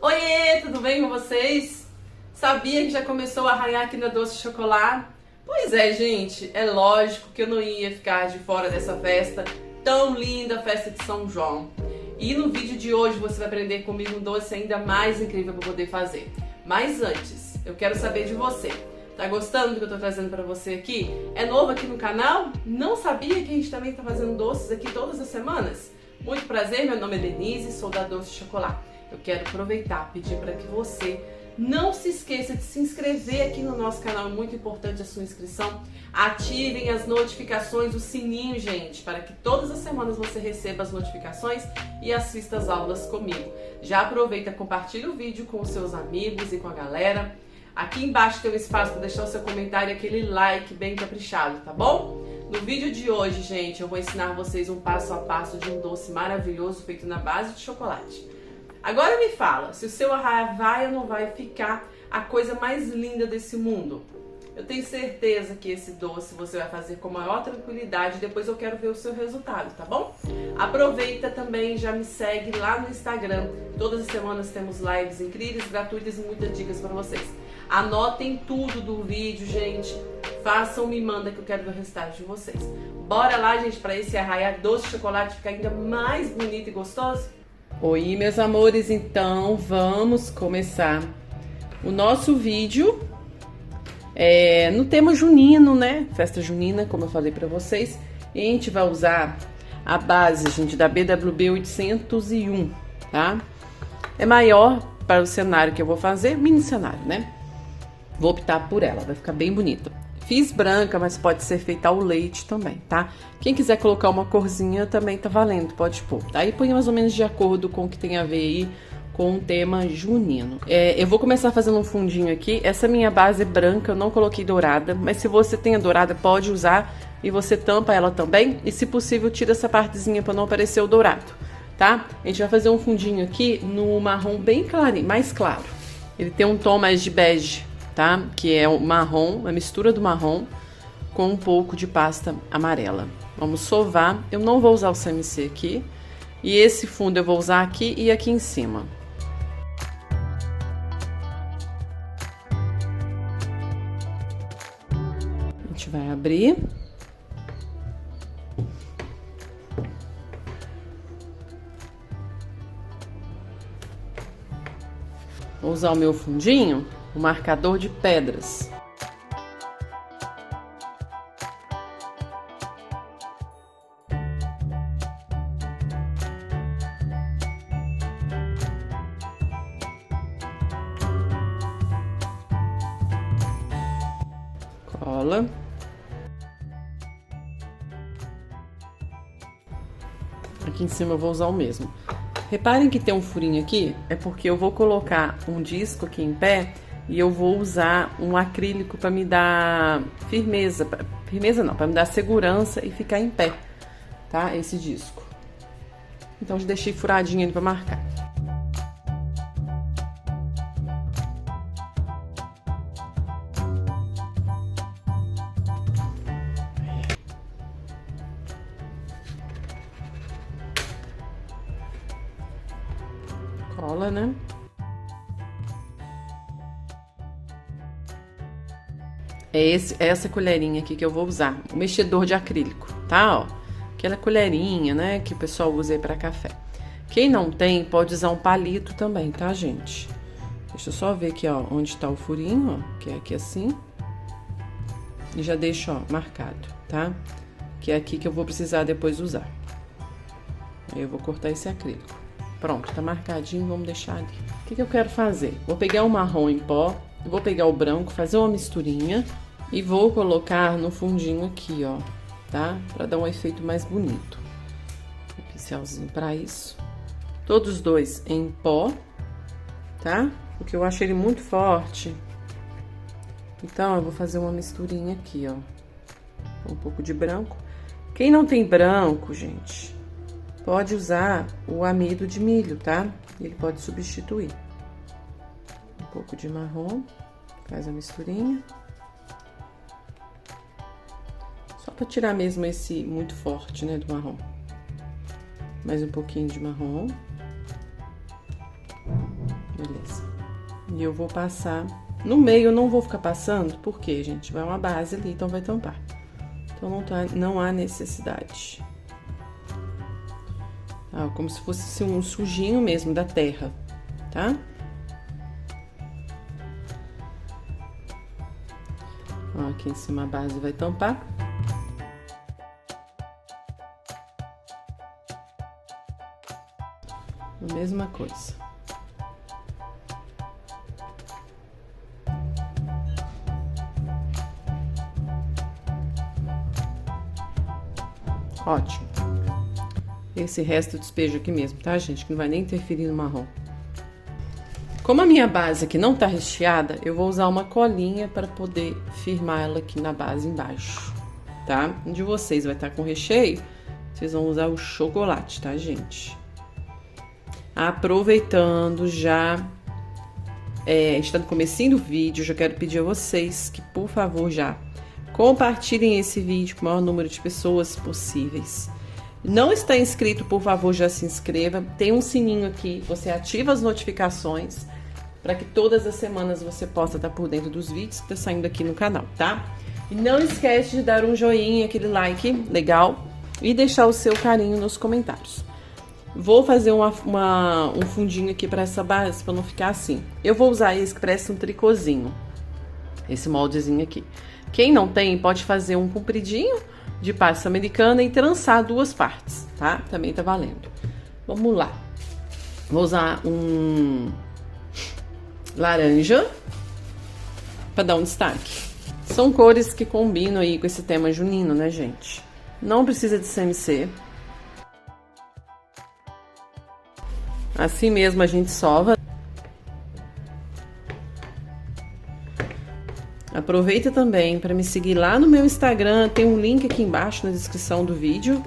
Oiê, tudo bem com vocês? Sabia que já começou a arranhar aqui na Doce de Chocolate? Pois é, gente, é lógico que eu não ia ficar de fora dessa festa tão linda, a festa de São João. E no vídeo de hoje você vai aprender comigo um doce ainda mais incrível para poder fazer. Mas antes, eu quero saber de você. Tá gostando do que eu tô trazendo pra você aqui? É novo aqui no canal? Não sabia que a gente também tá fazendo doces aqui todas as semanas? Muito prazer, meu nome é Denise, sou da Doce de Chocolate. Eu quero aproveitar e pedir para que você não se esqueça de se inscrever aqui no nosso canal, é muito importante a sua inscrição. Ativem as notificações, o sininho, gente, para que todas as semanas você receba as notificações e assista as aulas comigo. Já aproveita, compartilha o vídeo com os seus amigos e com a galera. Aqui embaixo tem um espaço para deixar o seu comentário e aquele like bem caprichado, tá bom? No vídeo de hoje, gente, eu vou ensinar vocês um passo a passo de um doce maravilhoso feito na base de chocolate. Agora me fala, se o seu arraia vai ou não vai ficar a coisa mais linda desse mundo. Eu tenho certeza que esse doce você vai fazer com a maior tranquilidade, depois eu quero ver o seu resultado, tá bom? Aproveita também, já me segue lá no Instagram. Todas as semanas temos lives incríveis, gratuitas e muitas dicas para vocês. Anotem tudo do vídeo, gente. Façam, me manda que eu quero ver o resultado de vocês. Bora lá, gente, para esse arraia doce de chocolate ficar ainda mais bonito e gostoso? Oi, meus amores, então vamos começar o nosso vídeo no tema junino, né? Festa junina, como eu falei pra vocês. E a gente vai usar a base, gente, da BWB 801, tá? É maior para o cenário que eu vou fazer, mini cenário, né? Vou optar por ela, vai ficar bem bonita. Fiz branca, mas pode ser feita ao leite também, tá? Quem quiser colocar uma corzinha também tá valendo, pode pôr. Aí põe mais ou menos de acordo com o que tem a ver aí com o tema junino. Eu vou começar fazendo um fundinho aqui. Essa minha base branca eu não coloquei dourada, mas se você tem a dourada pode usar e você tampa ela também. E se possível tira essa partezinha para não aparecer o dourado, tá? A gente vai fazer um fundinho aqui no marrom bem clarinho, mais claro. Ele tem um tom mais de bege, tá? Que é o marrom, a mistura do marrom com um pouco de pasta amarela. Vamos sovar. Eu não vou usar o CMC aqui. E esse fundo eu vou usar aqui e aqui em cima. A gente vai abrir. Vou usar o meu fundinho, o marcador de pedras. Cola. Aqui em cima eu vou usar o mesmo. Reparem que tem um furinho aqui, é porque eu vou colocar um disco aqui em pé e eu vou usar um acrílico para me dar firmeza, para me dar segurança e ficar em pé, tá? Esse disco. Então eu deixei furadinho ali para marcar. Cola, né? É essa colherinha aqui que eu vou usar, o mexedor de acrílico, tá? Ó, aquela colherinha, né, que o pessoal usa aí pra café. Quem não tem, pode usar um palito também, tá, gente? Deixa eu só ver aqui, ó, onde tá o furinho, ó, que é aqui assim. E já deixo, ó, marcado, tá? Que é aqui que eu vou precisar depois usar. Aí eu vou cortar esse acrílico. Pronto, tá marcadinho, vamos deixar ali. O que eu quero fazer? Vou pegar o marrom em pó, vou pegar o branco, fazer uma misturinha e vou colocar no fundinho aqui, ó, tá? Pra dar um efeito mais bonito. Um pincelzinho pra isso. Todos os dois em pó, tá? Porque eu acho ele muito forte. Então, eu vou fazer uma misturinha aqui, ó. Um pouco de branco. Quem não tem branco, gente, pode usar o amido de milho, tá? Ele pode substituir. Um pouco de marrom, faz a misturinha. Só pra tirar mesmo esse muito forte, né, do marrom. Mais um pouquinho de marrom. Beleza. E eu vou passar... No meio eu não vou ficar passando, porque, gente, vai uma base ali, então vai tampar. Então não há necessidade. Ah, como se fosse um sujinho mesmo da terra, tá? Ó, aqui em cima a base vai tampar. A mesma coisa. Ótimo. Esse resto eu despejo aqui mesmo, tá, gente? Que não vai nem interferir no marrom. Como a minha base aqui não tá recheada, eu vou usar uma colinha para poder firmar ela aqui na base embaixo, tá? Um de vocês vai estar com recheio, vocês vão usar o chocolate, tá, gente? Aproveitando já, está no comecinho do vídeo, já quero pedir a vocês que, por favor, já compartilhem esse vídeo com o maior número de pessoas possíveis. Não está inscrito, por favor, já se inscreva. Tem um sininho aqui, você ativa as notificações para que todas as semanas você possa estar por dentro dos vídeos que tá saindo aqui no canal, tá? E não esquece de dar um joinha, aquele like legal e deixar o seu carinho nos comentários. Vou fazer um fundinho aqui para essa base, para não ficar assim. Eu vou usar esse que parece um tricôzinho, esse moldezinho aqui. Quem não tem, pode fazer um compridinho de pasta americana e trançar 2 partes, tá? Também tá valendo. Vamos lá. Vou usar um laranja para dar um destaque. São cores que combinam aí com esse tema junino, né, gente? Não precisa de CMC. Assim mesmo a gente sova. Aproveita também para me seguir lá no meu Instagram, tem um link aqui embaixo na descrição do vídeo.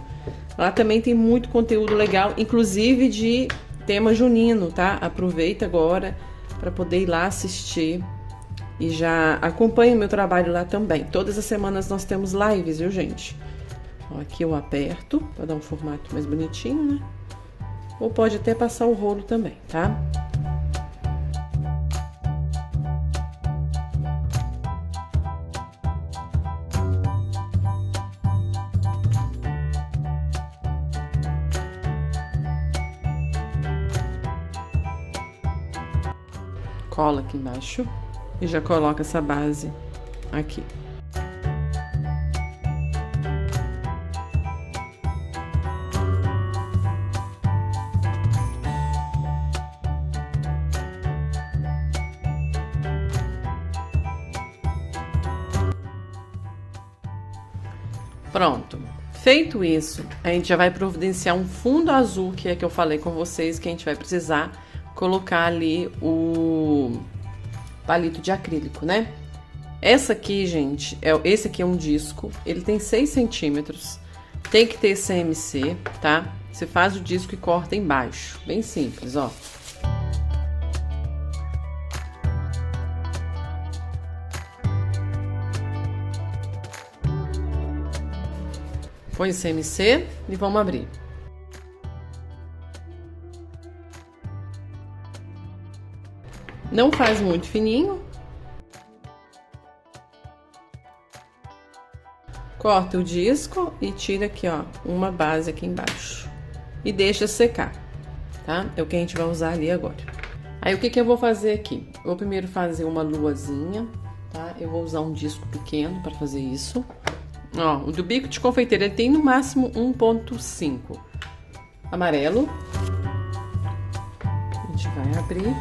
Lá também tem muito conteúdo legal, inclusive de tema junino, tá? Aproveita agora para poder ir lá assistir e já acompanha o meu trabalho lá também. Todas as semanas nós temos lives, viu, gente? Ó, aqui eu aperto para dar um formato mais bonitinho, né? Ou pode até passar o rolo também, tá? Cola aqui embaixo e já coloca essa base aqui. Pronto. Feito isso, a gente já vai providenciar um fundo azul, que é que eu falei com vocês, que a gente vai precisar colocar ali o palito de acrílico, né? Essa aqui, gente, esse aqui é um disco, ele tem 6 centímetros, tem que ter CMC, tá? Você faz o disco e corta embaixo, bem simples, ó. Põe o CMC e vamos abrir. Não faz muito fininho. Corta o disco e tira aqui, ó, uma base aqui embaixo. E deixa secar, tá? É o que a gente vai usar ali agora. Aí, o que que eu vou fazer aqui? Eu vou primeiro fazer uma luazinha, tá? Eu vou usar um disco pequeno para fazer isso. Ó, o do bico de confeiteiro, ele tem no máximo 1,5 amarelo. A gente vai abrir.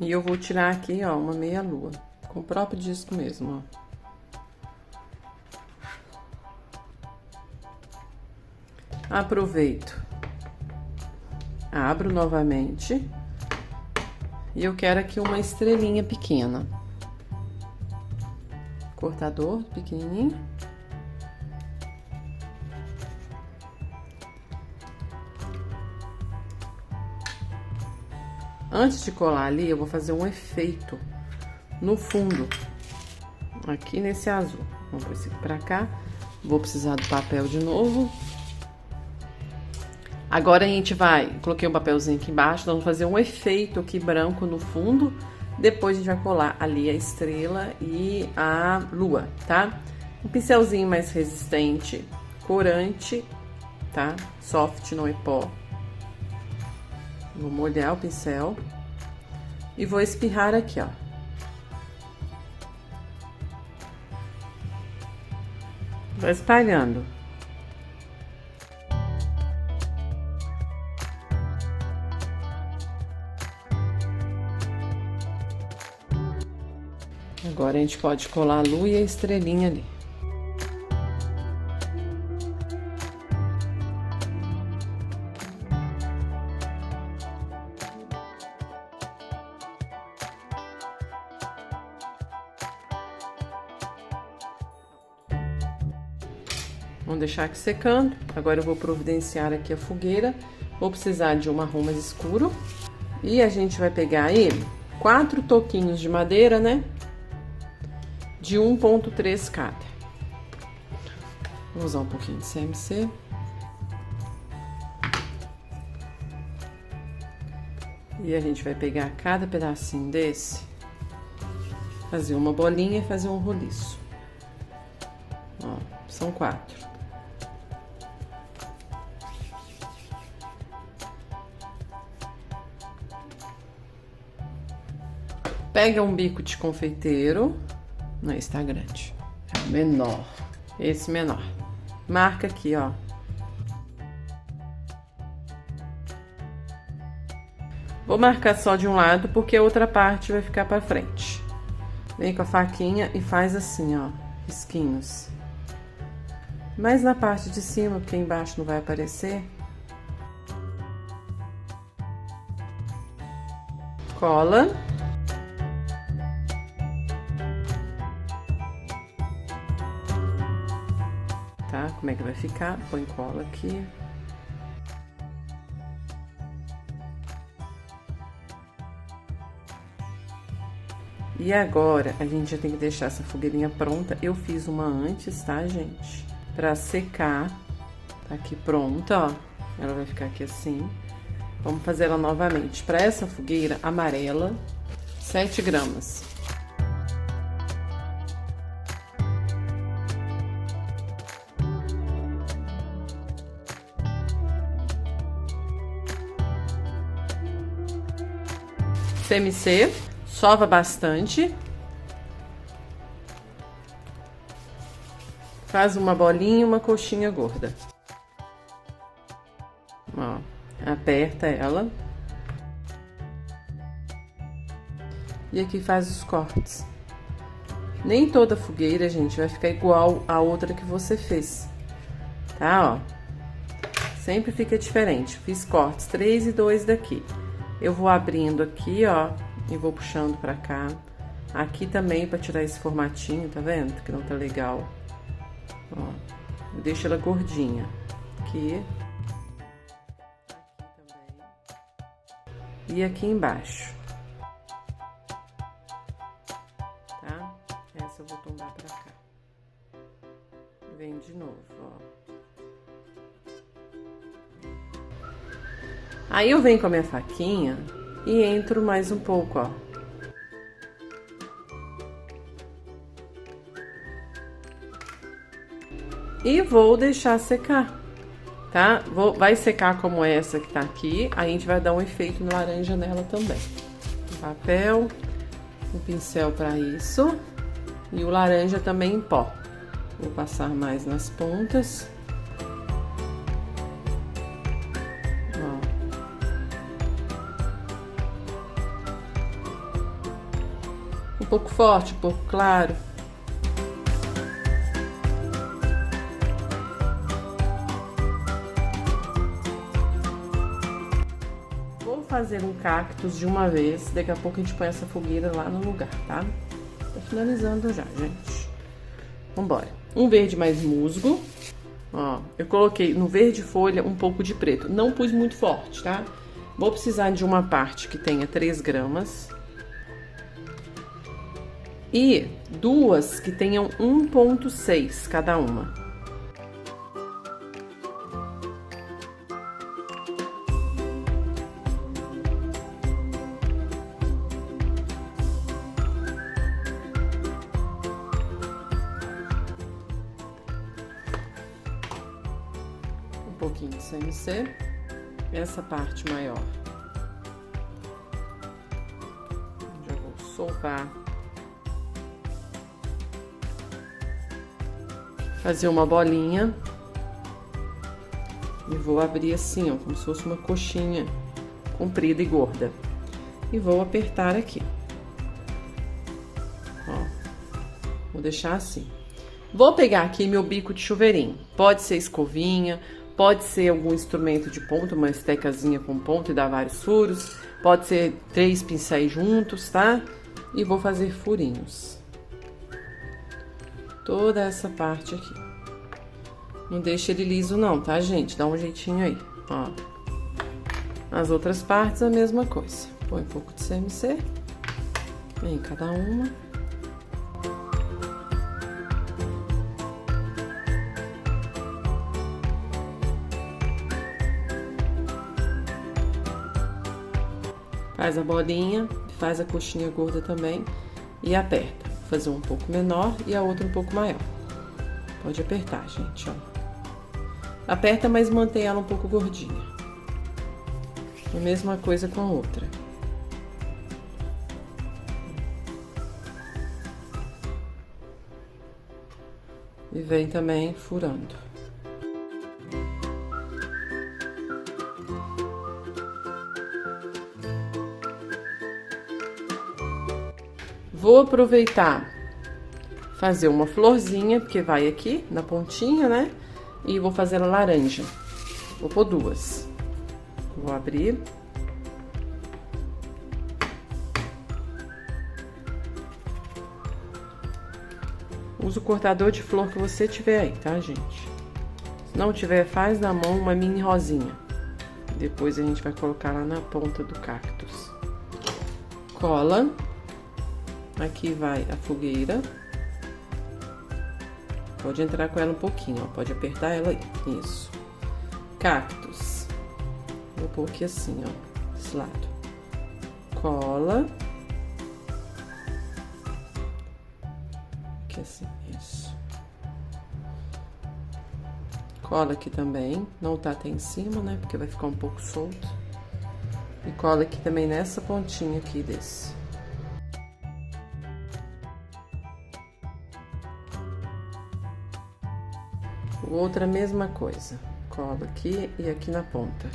E eu vou tirar aqui, ó, uma meia lua, com o próprio disco mesmo, ó. Aproveito, abro novamente e eu quero aqui uma estrelinha pequena. Cortador pequenininho. Antes de colar ali, eu vou fazer um efeito no fundo. aqui nesse azul. Vamos pôr esse aqui pra cá. Vou precisar do papel de novo. Agora a gente vai... Coloquei um papelzinho aqui embaixo. Nós vamos fazer um efeito aqui branco no fundo. Depois a gente vai colar ali a estrela e a lua, tá? Um pincelzinho mais resistente, corante, tá? Soft, não é pó. Vou molhar o pincel. E vou espirrar aqui, ó. Vai espalhando. Agora a gente pode colar a lua e a estrelinha ali. Vamos deixar aqui secando. Agora eu vou providenciar aqui a fogueira. Vou precisar de um marrom mais escuro. E a gente vai pegar aí 4 toquinhos de madeira, né? De 1,3 cada. Vou usar um pouquinho de CMC. E a gente vai pegar cada pedacinho desse, fazer uma bolinha e fazer um roliço. Ó, são 4. Pega um bico de confeiteiro. Não, esse tá grande. É o menor. Esse menor. Marca aqui, ó. Vou marcar só de um lado, porque a outra parte vai ficar pra frente. Vem com a faquinha e faz assim, ó. Risquinhos. Mas na parte de cima, porque embaixo não vai aparecer. Cola. Tá? Como é que vai ficar? Põe cola aqui. E agora, a gente já tem que deixar essa fogueirinha pronta. Eu fiz uma antes, tá, gente? Pra secar. Tá aqui pronta, ó. Ela vai ficar aqui assim. Vamos fazer ela novamente. Pra essa fogueira amarela, 7 gramas. CMC, sova bastante. Faz uma bolinha e uma coxinha gorda. Ó, aperta ela. E aqui faz os cortes. Nem toda fogueira, gente, vai ficar igual a outra que você fez. Tá, ó. Sempre fica diferente. Fiz cortes 3 e 2 daqui. Eu vou abrindo aqui, ó, e vou puxando pra cá. Aqui também pra tirar esse formatinho, tá vendo? Que não tá legal. Ó, eu deixo ela gordinha. Aqui. Aqui também. E aqui embaixo. Tá? Essa eu vou tombar pra cá. Vem de novo, ó. Aí eu venho com a minha faquinha e entro mais um pouco, ó. E vou deixar secar, tá? Vai secar como essa que tá aqui, aí a gente vai dar um efeito no laranja nela também. Papel, um pincel pra isso e o laranja também em pó. Vou passar mais nas pontas. Um pouco forte, um pouco claro. Vou fazer um cactus de uma vez, daqui a pouco a gente põe essa fogueira lá no lugar, tá? Tô finalizando já, gente. Vambora. Um verde mais musgo. Ó, eu coloquei no verde folha um pouco de preto. Não pus muito forte, tá? Vou precisar de uma parte que tenha 3 gramas. E duas que tenham 1,6 cada uma. Um pouquinho de CMC, essa parte maior. Já vou soltar. Fazer uma bolinha e vou abrir assim, ó, como se fosse uma coxinha comprida e gorda. E vou apertar aqui. Ó, vou deixar assim. Vou pegar aqui meu bico de chuveirinho. Pode ser escovinha, pode ser algum instrumento de ponta, uma estecazinha com ponta e dar vários furos. Pode ser 3 pincéis juntos, tá? E vou fazer furinhos. Toda essa parte aqui. Não deixa ele liso não, tá, gente? Dá um jeitinho aí, ó. As outras partes, a mesma coisa. Põe um pouco de CMC em cada uma. Faz a bolinha, faz a coxinha gorda também e aperta. Vou fazer um pouco menor e a outra um pouco maior. Pode apertar, gente, ó. Aperta, mas mantém ela um pouco gordinha. A mesma coisa com a outra. E vem também furando. Vou aproveitar, fazer uma florzinha, porque vai aqui na pontinha, né? E vou fazer a laranja. Vou pôr duas. Vou abrir. Usa o cortador de flor que você tiver aí, tá, gente? Se não tiver, faz na mão uma mini rosinha. Depois a gente vai colocar lá na ponta do cactus. Cola. Aqui vai a fogueira. Pode entrar com ela um pouquinho, ó. Pode apertar ela aí. Isso. Cactus. Vou pôr aqui assim, ó. Desse lado. Cola. Aqui assim, isso. Cola aqui também. Não tá até em cima, né? Porque vai ficar um pouco solto. E cola aqui também nessa pontinha aqui desse. Outra mesma coisa, cola aqui e aqui na ponta.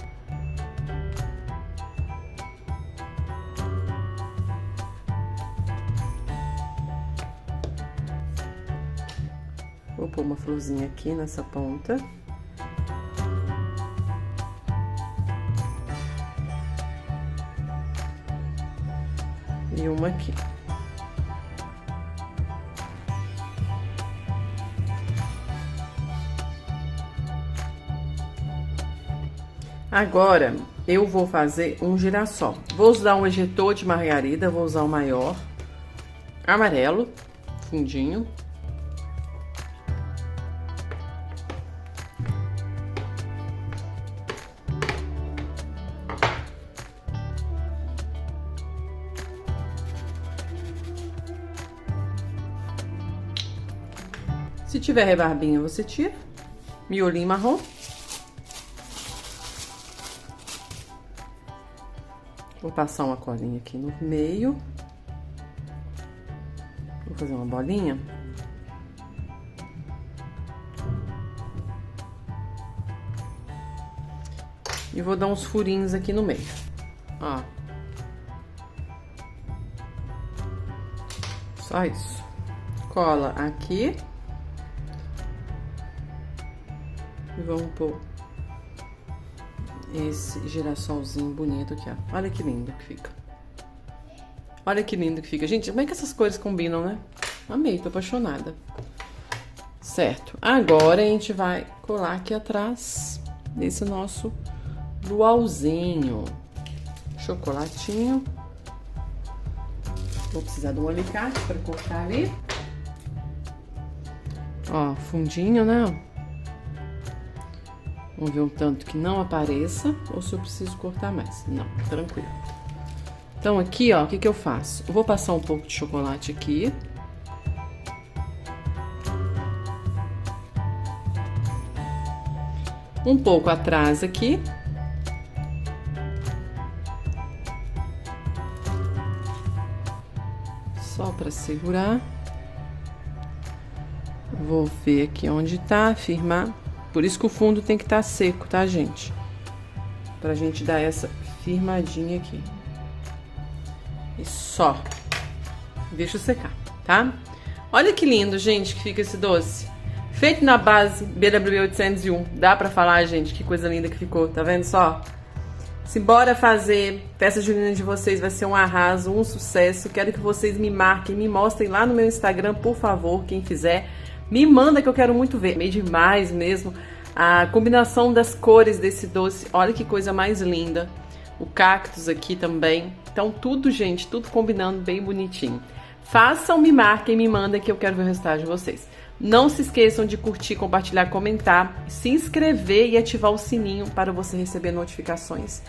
Vou pôr uma florzinha aqui nessa ponta. E uma aqui. Agora, eu vou fazer um girassol. Vou usar um ejetor de margarida, vou usar o maior, amarelo, fundinho. Se tiver rebarbinha, você tira. Miolinho marrom. Vou passar uma colinha aqui no meio. Vou fazer uma bolinha. E vou dar uns furinhos aqui no meio. Ó. Só isso. Cola aqui. E vamos pôr esse girassolzinho bonito aqui, ó. Olha que lindo que fica. Olha que lindo que fica. Gente, como é que essas cores combinam, né? Amei, tô apaixonada. Certo. Agora a gente vai colar aqui atrás desse nosso luauzinho. Chocolatinho. Vou precisar de um alicate para cortar ali. Ó, fundinho, né? Vamos ver um tanto que não apareça ou se eu preciso cortar mais. Não, tranquilo. Então aqui, ó, o que que eu faço? Eu vou passar um pouco de chocolate aqui. Um pouco atrás aqui. Só para segurar. Vou ver aqui onde tá, firmar. Por isso que o fundo tem que estar seco, tá, gente? Pra gente dar essa firmadinha aqui. E só. Deixa secar, tá? Olha que lindo, gente, que fica esse doce. Feito na base BWB 801. Dá pra falar, gente, que coisa linda que ficou. Tá vendo só? Simbora fazer. Festa junina de vocês vai ser um arraso, um sucesso. Quero que vocês me marquem, me mostrem lá no meu Instagram, por favor, quem fizer. Me manda que eu quero muito ver. Meio demais mesmo. A combinação das cores desse doce. Olha que coisa mais linda. O cactus aqui também. Então tudo, gente, tudo combinando bem bonitinho. Façam, me marquem, me mandem que eu quero ver o resultado de vocês. Não se esqueçam de curtir, compartilhar, comentar, se inscrever e ativar o sininho para você receber notificações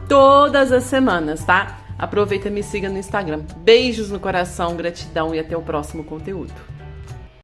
todas as semanas, tá? Aproveita e me siga no Instagram. Beijos no coração, gratidão e até o próximo conteúdo.